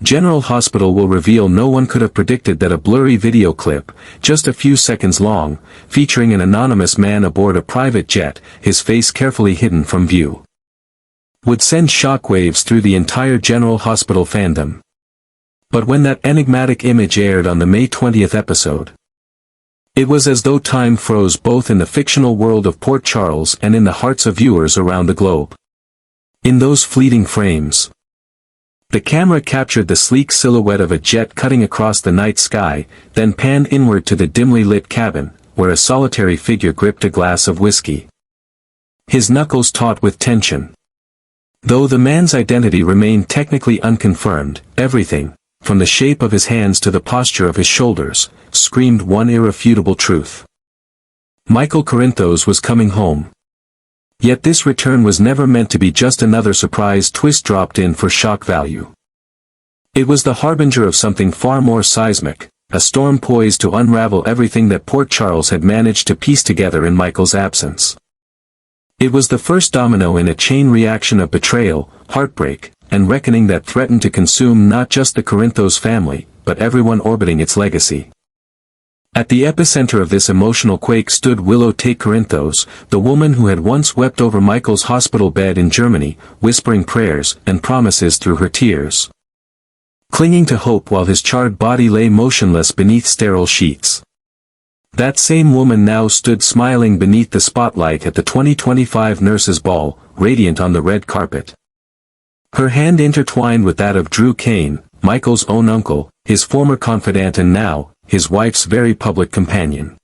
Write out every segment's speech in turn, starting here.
General Hospital will reveal no one could have predicted that a blurry video clip, just a few seconds long, featuring an anonymous man aboard a private jet, his face carefully hidden from view, would send shockwaves through the entire General Hospital fandom. But when that enigmatic image aired on the May 20th episode, it was as though time froze both in the fictional world of Port Charles and in the hearts of viewers around the globe. In those fleeting frames, the camera captured the sleek silhouette of a jet cutting across the night sky, then panned inward to the dimly lit cabin, where a solitary figure gripped a glass of whiskey, his knuckles taut with tension. Though the man's identity remained technically unconfirmed, everything, from the shape of his hands to the posture of his shoulders, screamed one irrefutable truth. Michael Corinthos was coming home. Yet this return was never meant to be just another surprise twist dropped in for shock value. It was the harbinger of something far more seismic, a storm poised to unravel everything that Port Charles had managed to piece together in Michael's absence. It was the first domino in a chain reaction of betrayal, heartbreak, and reckoning that threatened to consume not just the Corinthos family, but everyone orbiting its legacy. At the epicenter of this emotional quake stood Willow Tate Corinthos, the woman who had once wept over Michael's hospital bed in Germany, whispering prayers and promises through her tears, clinging to hope while his charred body lay motionless beneath sterile sheets. That same woman now stood smiling beneath the spotlight at the 2025 Nurses' Ball, radiant on the red carpet. Her hand intertwined with that of Drew Kane, Michael's own uncle, his former confidant and now, his wife's very public companion.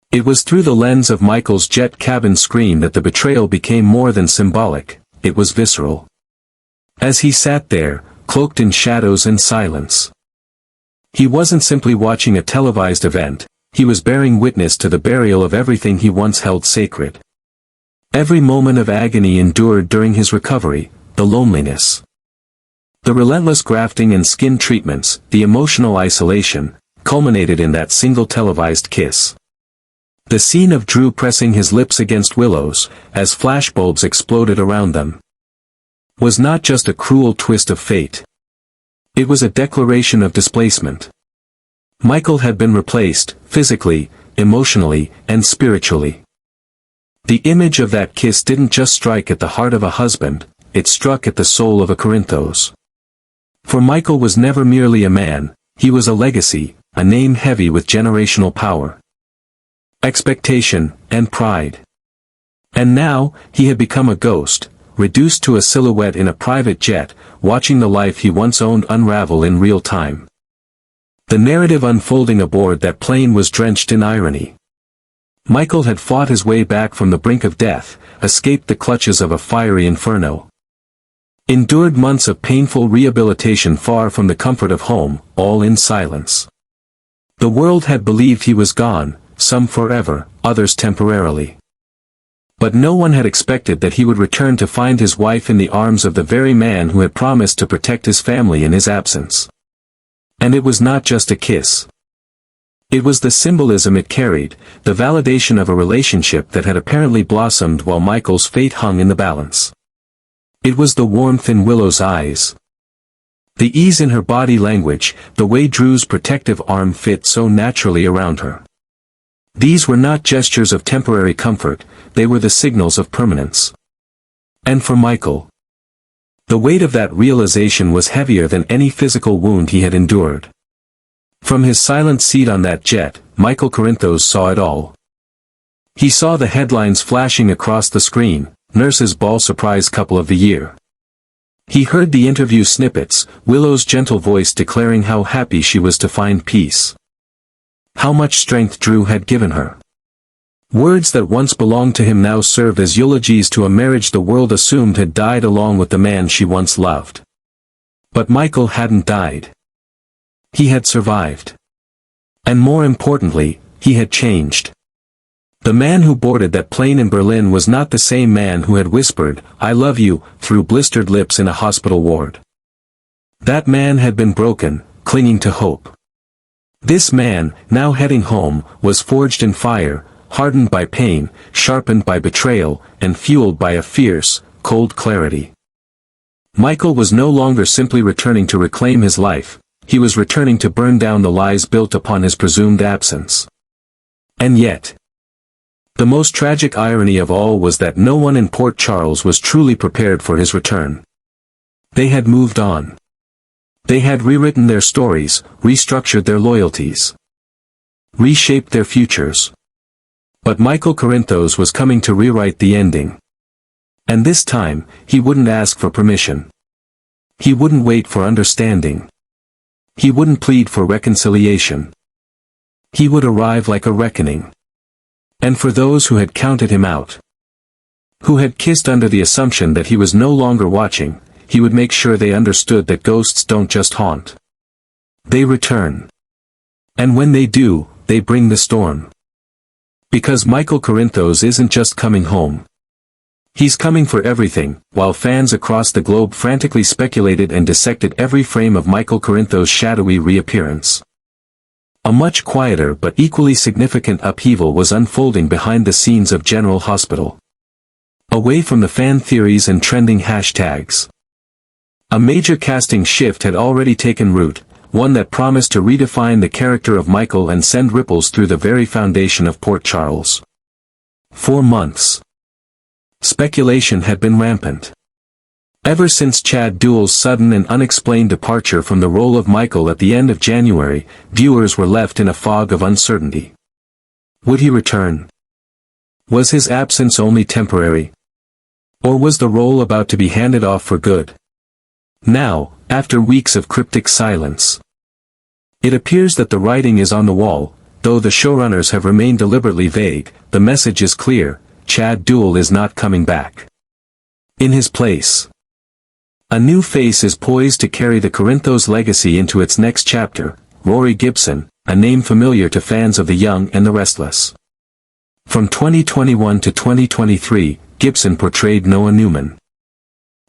It was through the lens of Michael's jet cabin screen that the betrayal became more than symbolic, it was visceral. As he sat there, cloaked in shadows and silence, he wasn't simply watching a televised event, he was bearing witness to the burial of everything he once held sacred. Every moment of agony endured during his recovery, the loneliness, the relentless grafting and skin treatments, the emotional isolation, culminated in that single televised kiss. The scene of Drew pressing his lips against Willow's, as flashbulbs exploded around them, was not just a cruel twist of fate. It was a declaration of displacement. Michael had been replaced, physically, emotionally, and spiritually. The image of that kiss didn't just strike at the heart of a husband, it struck at the soul of a Corinthos. For Michael was never merely a man, he was a legacy, a name heavy with generational power, expectation, and pride. And now, he had become a ghost, reduced to a silhouette in a private jet, watching the life he once owned unravel in real time. The narrative unfolding aboard that plane was drenched in irony. Michael had fought his way back from the brink of death, escaped the clutches of a fiery inferno, endured months of painful rehabilitation far from the comfort of home, all in silence. The world had believed he was gone, some forever, others temporarily. But no one had expected that he would return to find his wife in the arms of the very man who had promised to protect his family in his absence. And it was not just a kiss. It was the symbolism it carried, the validation of a relationship that had apparently blossomed while Michael's fate hung in the balance. It was the warmth in Willow's eyes, the ease in her body language, the way Drew's protective arm fit so naturally around her. These were not gestures of temporary comfort, they were the signals of permanence. And for Michael, the weight of that realization was heavier than any physical wound he had endured. From his silent seat on that jet, Michael Corinthos saw it all. He saw the headlines flashing across the screen, Nurses' Ball Surprise Couple of the Year. He heard the interview snippets, Willow's gentle voice declaring how happy she was to find peace, how much strength Drew had given her. Words that once belonged to him now served as eulogies to a marriage the world assumed had died along with the man she once loved. But Michael hadn't died. He had survived. And more importantly, he had changed. The man who boarded that plane in Berlin was not the same man who had whispered, "I love you," through blistered lips in a hospital ward. That man had been broken, clinging to hope. This man, now heading home, was forged in fire, hardened by pain, sharpened by betrayal, and fueled by a fierce, cold clarity. Michael was no longer simply returning to reclaim his life, he was returning to burn down the lies built upon his presumed absence. And yet, the most tragic irony of all was that no one in Port Charles was truly prepared for his return. They had moved on. They had rewritten their stories, restructured their loyalties, reshaped their futures. But Michael Corinthos was coming to rewrite the ending. And this time, he wouldn't ask for permission. He wouldn't wait for understanding. He wouldn't plead for reconciliation. He would arrive like a reckoning. And for those who had counted him out, who had kissed under the assumption that he was no longer watching, he would make sure they understood that ghosts don't just haunt. They return. And when they do, they bring the storm. Because Michael Corinthos isn't just coming home. He's coming for everything. While fans across the globe frantically speculated and dissected every frame of Michael Corinthos' shadowy reappearance, a much quieter but equally significant upheaval was unfolding behind the scenes of General Hospital. Away from the fan theories and trending hashtags, a major casting shift had already taken root, one that promised to redefine the character of Michael and send ripples through the very foundation of Port Charles. For months, speculation had been rampant. Ever since Chad Duell's sudden and unexplained departure from the role of Michael at the end of January, viewers were left in a fog of uncertainty. Would he return? Was his absence only temporary? Or was the role about to be handed off for good? Now, after weeks of cryptic silence, it appears that the writing is on the wall. Though the showrunners have remained deliberately vague, the message is clear: Chad Duell is not coming back. In his place, a new face is poised to carry the Corinthos legacy into its next chapter: Rory Gibson, a name familiar to fans of The Young and the Restless. From 2021 to 2023, Gibson portrayed Noah Newman.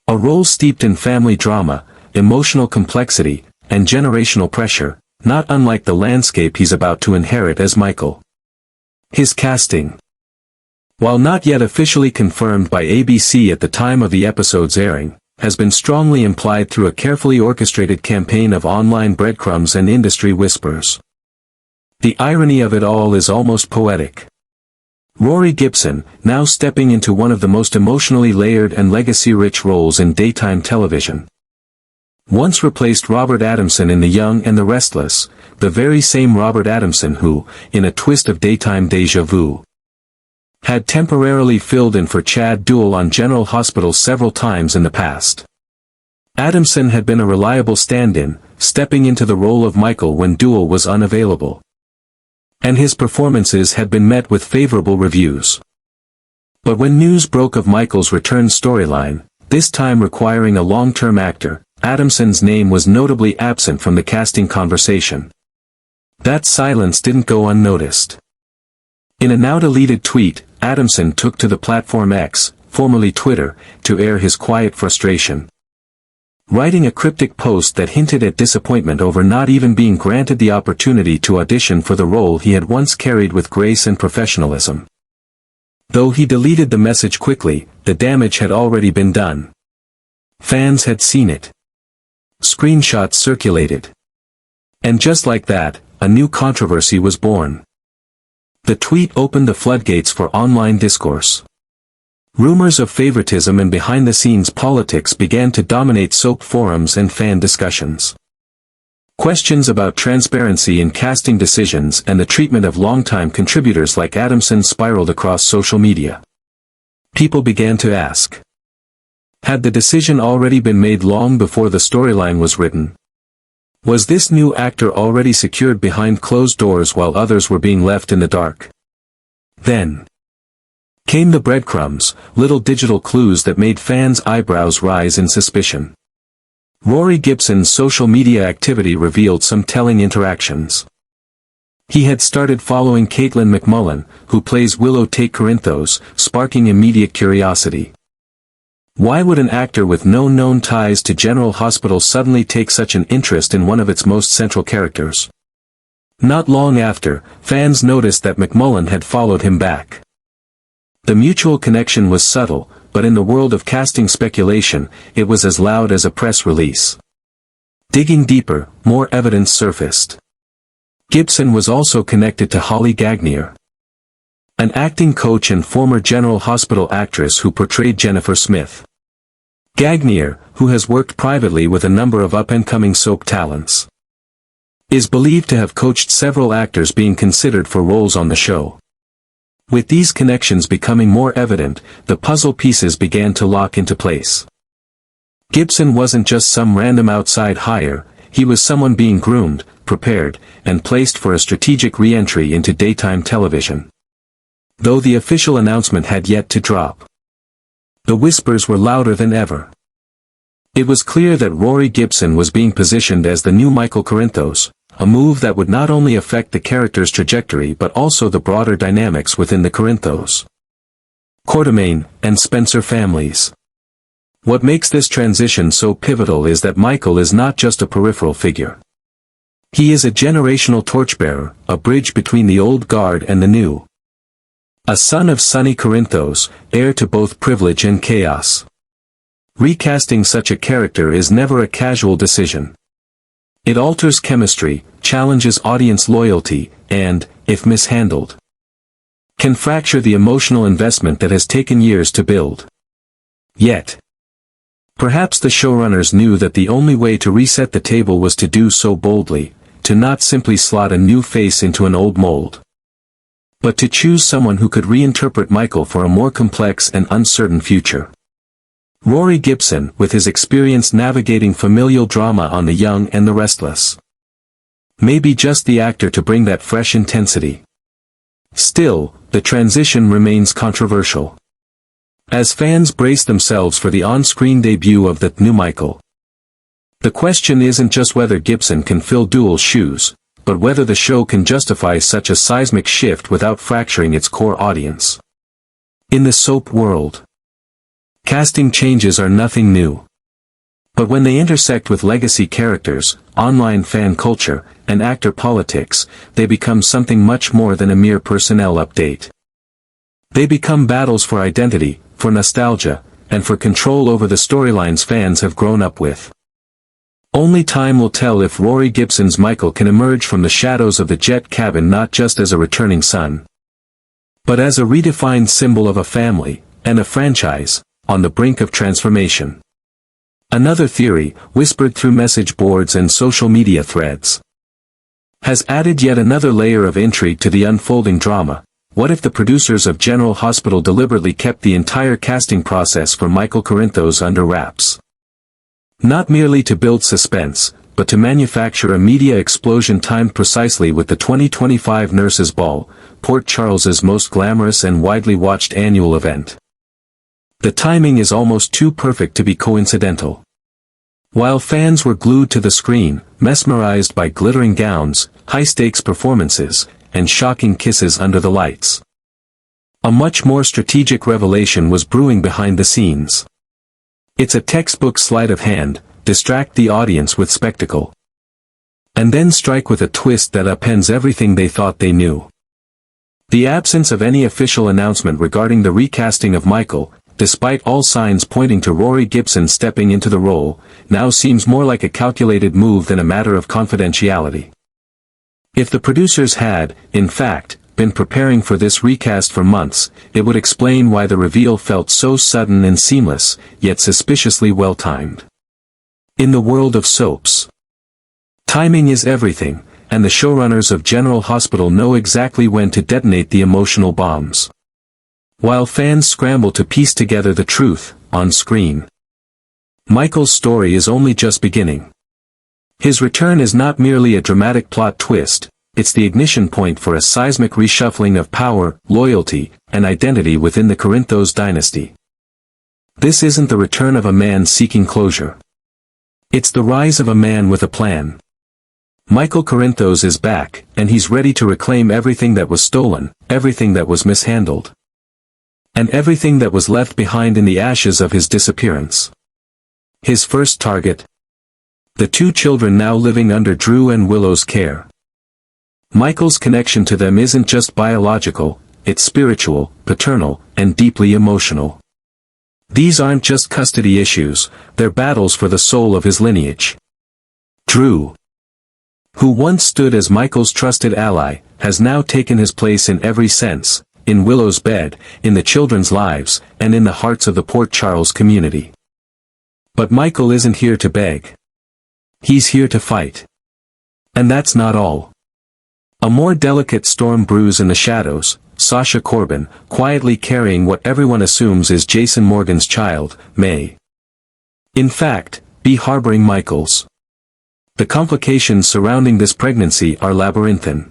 A role steeped in family drama, emotional complexity, and generational pressure, not unlike the landscape he's about to inherit as Michael. His casting, while not yet officially confirmed by ABC at the time of the episode's airing, has been strongly implied through a carefully orchestrated campaign of online breadcrumbs and industry whispers. The irony of it all is almost poetic. Rory Gibson, now stepping into one of the most emotionally layered and legacy-rich roles in daytime television, once replaced Robert Adamson in The Young and the Restless, the very same Robert Adamson who, in a twist of daytime déjà vu, had temporarily filled in for Chad Duell on General Hospital several times in the past. Adamson had been a reliable stand-in, stepping into the role of Michael when Duell was unavailable. And his performances had been met with favorable reviews. But when news broke of Michael's return storyline, this time requiring a long-term actor, Adamson's name was notably absent from the casting conversation. That silence didn't go unnoticed. In a now-deleted tweet, Adamson took to the platform X, formerly Twitter, to air his quiet frustration, writing a cryptic post that hinted at disappointment over not even being granted the opportunity to audition for the role he had once carried with grace and professionalism. Though he deleted the message quickly, the damage had already been done. Fans had seen it. Screenshots circulated. And just like that, a new controversy was born. The tweet opened the floodgates for online discourse. Rumors of favoritism and behind-the-scenes politics began to dominate soap forums and fan discussions. Questions about transparency in casting decisions and the treatment of longtime contributors like Adamson spiraled across social media. People began to ask, had the decision already been made long before the storyline was written? Was this new actor already secured behind closed doors while others were being left in the dark? Then came the breadcrumbs, little digital clues that made fans' eyebrows rise in suspicion. Rory Gibson's social media activity revealed some telling interactions. He had started following Caitlin McMullen, who plays Willow Tate Corinthos, sparking immediate curiosity. Why would an actor with no known ties to General Hospital suddenly take such an interest in one of its most central characters? Not long after, fans noticed that McMullen had followed him back. The mutual connection was subtle, but in the world of casting speculation, it was as loud as a press release. Digging deeper, more evidence surfaced. Gibson was also connected to Holly Gagnier, an acting coach and former General Hospital actress who portrayed Jennifer Smith. Gagnier, who has worked privately with a number of up-and-coming soap talents, is believed to have coached several actors being considered for roles on the show. With these connections becoming more evident, the puzzle pieces began to lock into place. Gibson wasn't just some random outside hire, he was someone being groomed, prepared, and placed for a strategic re-entry into daytime television. Though the official announcement had yet to drop, the whispers were louder than ever. It was clear that Rory Gibson was being positioned as the new Michael Corinthos, a move that would not only affect the character's trajectory but also the broader dynamics within the Corinthos, Quartermaine, and Spencer families. What makes this transition so pivotal is that Michael is not just a peripheral figure. He is a generational torchbearer, a bridge between the old guard and the new. A son of Sonny Corinthos, heir to both privilege and chaos. Recasting such a character is never a casual decision. It alters chemistry, challenges audience loyalty, and, if mishandled, can fracture the emotional investment that has taken years to build. Yet, perhaps the showrunners knew that the only way to reset the table was to do so boldly, to not simply slot a new face into an old mold, but to choose someone who could reinterpret Michael for a more complex and uncertain future. Rory Gibson, with his experience navigating familial drama on The Young and the Restless, may be just the actor to bring that fresh intensity. Still, the transition remains controversial. As fans brace themselves for the on-screen debut of the new Michael, the question isn't just whether Gibson can fill dual shoes, but whether the show can justify such a seismic shift without fracturing its core audience. In the soap world, casting changes are nothing new. But when they intersect with legacy characters, online fan culture, and actor politics, they become something much more than a mere personnel update. They become battles for identity, for nostalgia, and for control over the storylines fans have grown up with. Only time will tell if Rory Gibson's Michael can emerge from the shadows of the jet cabin not just as a returning son, but as a redefined symbol of a family, and a franchise, on the brink of transformation. Another theory, whispered through message boards and social media threads, has added yet another layer of intrigue to the unfolding drama. What if the producers of General Hospital deliberately kept the entire casting process for Michael Corinthos under wraps? Not merely to build suspense, but to manufacture a media explosion timed precisely with the 2025 Nurses' Ball, Port Charles's most glamorous and widely watched annual event. The timing is almost too perfect to be coincidental. While fans were glued to the screen, mesmerized by glittering gowns, high-stakes performances, and shocking kisses under the lights, a much more strategic revelation was brewing behind the scenes. It's a textbook sleight of hand, distract the audience with spectacle, and then strike with a twist that upends everything they thought they knew. The absence of any official announcement regarding the recasting of Michael, despite all signs pointing to Rory Gibson stepping into the role, now seems more like a calculated move than a matter of confidentiality. If the producers had, in fact, been preparing for this recast for months, it would explain why the reveal felt so sudden and seamless, yet suspiciously well-timed. In the world of soaps, timing is everything, and the showrunners of General Hospital know exactly when to detonate the emotional bombs. While fans scramble to piece together the truth, on screen, Michael's story is only just beginning. His return is not merely a dramatic plot twist, it's the ignition point for a seismic reshuffling of power, loyalty, and identity within the Corinthos dynasty. This isn't the return of a man seeking closure. It's the rise of a man with a plan. Michael Corinthos is back, and he's ready to reclaim everything that was stolen, everything that was mishandled, and everything that was left behind in the ashes of his disappearance. His first target? The two children now living under Drew and Willow's care. Michael's connection to them isn't just biological, it's spiritual, paternal, and deeply emotional. These aren't just custody issues, they're battles for the soul of his lineage. Drew, who once stood as Michael's trusted ally, has now taken his place in every sense, in Willow's bed, in the children's lives, and in the hearts of the Port Charles community. But Michael isn't here to beg. He's here to fight. And that's not all. A more delicate storm brews in the shadows, Sasha Corbin, quietly carrying what everyone assumes is Jason Morgan's child, may, in fact, be harboring Michael's. The complications surrounding this pregnancy are labyrinthine.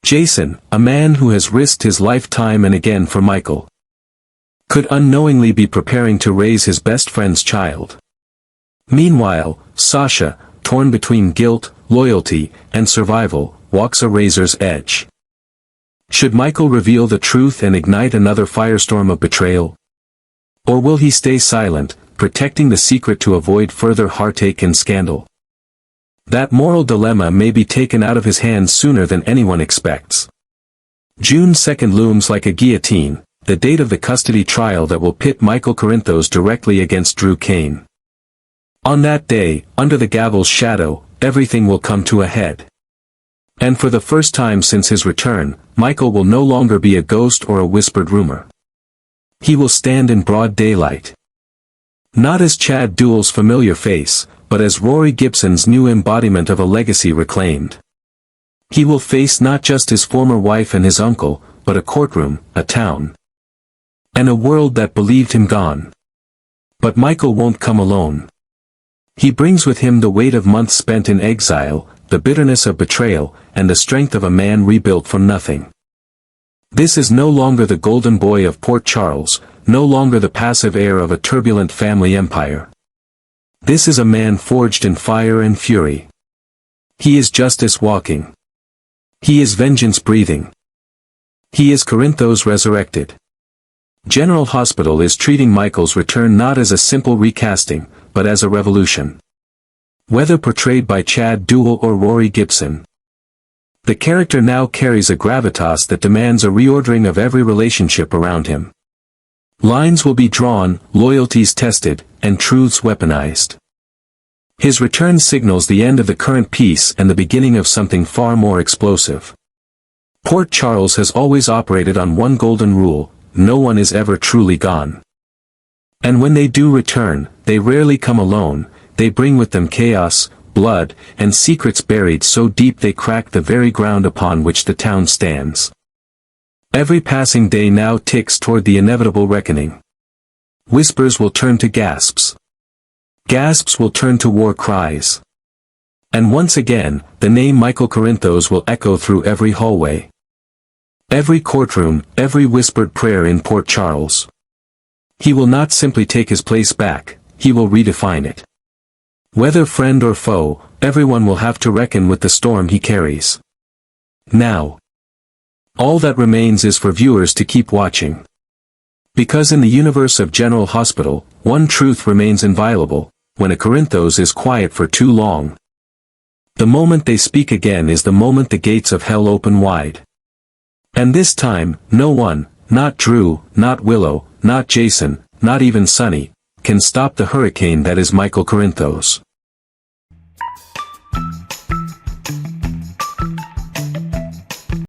Jason, a man who has risked his life time and again for Michael, could unknowingly be preparing to raise his best friend's child. Meanwhile, Sasha, torn between guilt, loyalty, and survival, walks a razor's edge. Should Michael reveal the truth and ignite another firestorm of betrayal? Or will he stay silent, protecting the secret to avoid further heartache and scandal? That moral dilemma may be taken out of his hands sooner than anyone expects. June 2nd looms like a guillotine, the date of the custody trial that will pit Michael Corinthos directly against Drew Kane. On that day, under the gavel's shadow, everything will come to a head. And for the first time since his return, Michael will no longer be a ghost or a whispered rumor. He will stand in broad daylight. Not as Chad Duell's familiar face, but as Rory Gibson's new embodiment of a legacy reclaimed. He will face not just his former wife and his uncle, but a courtroom, a town, and a world that believed him gone. But Michael won't come alone. He brings with him the weight of months spent in exile, the bitterness of betrayal, and the strength of a man rebuilt from nothing. This is no longer the golden boy of Port Charles, no longer the passive heir of a turbulent family empire. This is a man forged in fire and fury. He is justice walking. He is vengeance breathing. He is Corinthos resurrected. General Hospital is treating Michael's return not as a simple recasting, but as a revolution. Whether portrayed by Chad Duell or Rory Gibson, the character now carries a gravitas that demands a reordering of every relationship around him. Lines will be drawn, loyalties tested, and truths weaponized. His return signals the end of the current peace and the beginning of something far more explosive. Port Charles has always operated on one golden rule: no one is ever truly gone. And when they do return, they rarely come alone, they bring with them chaos, blood, and secrets buried so deep they crack the very ground upon which the town stands. Every passing day now ticks toward the inevitable reckoning. Whispers will turn to gasps. Gasps will turn to war cries. And once again, the name Michael Corinthos will echo through every hallway, every courtroom, every whispered prayer in Port Charles. He will not simply take his place back, he will redefine it. Whether friend or foe, everyone will have to reckon with the storm he carries. Now, all that remains is for viewers to keep watching. Because in the universe of General Hospital, one truth remains inviolable: when a Corinthos is quiet for too long, the moment they speak again is the moment the gates of hell open wide. And this time, no one, not Drew, not Willow, not Jason, not even Sonny, can stop the hurricane that is Michael Corinthos.